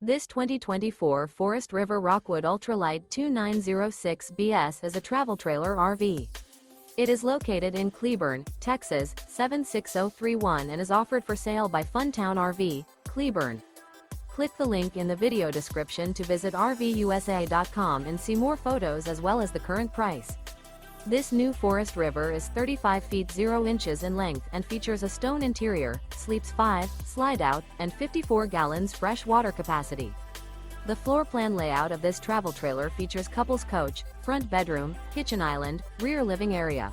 This 2024 Forest River Rockwood Ultralight 2906BS is a travel trailer RV. It is located in Cleburne, Texas, 76031 and is offered for sale by Funtown RV, Cleburne. Click the link in the video description to visit RVUSA.com and see more photos as well as the current price. This new Forest River is 35 feet 0 inches in length and features a stone interior, sleeps 5, slide-out, and 54 gallons fresh water capacity. The floor plan layout of this travel trailer features couples coach, front bedroom, kitchen island, rear living area.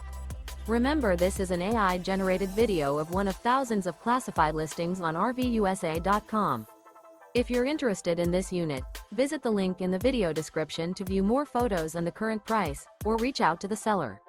Remember, this is an AI-generated video of one of thousands of classified listings on RVUSA.com. If you're interested in this unit, visit the link in the video description to view more photos and the current price, or reach out to the seller.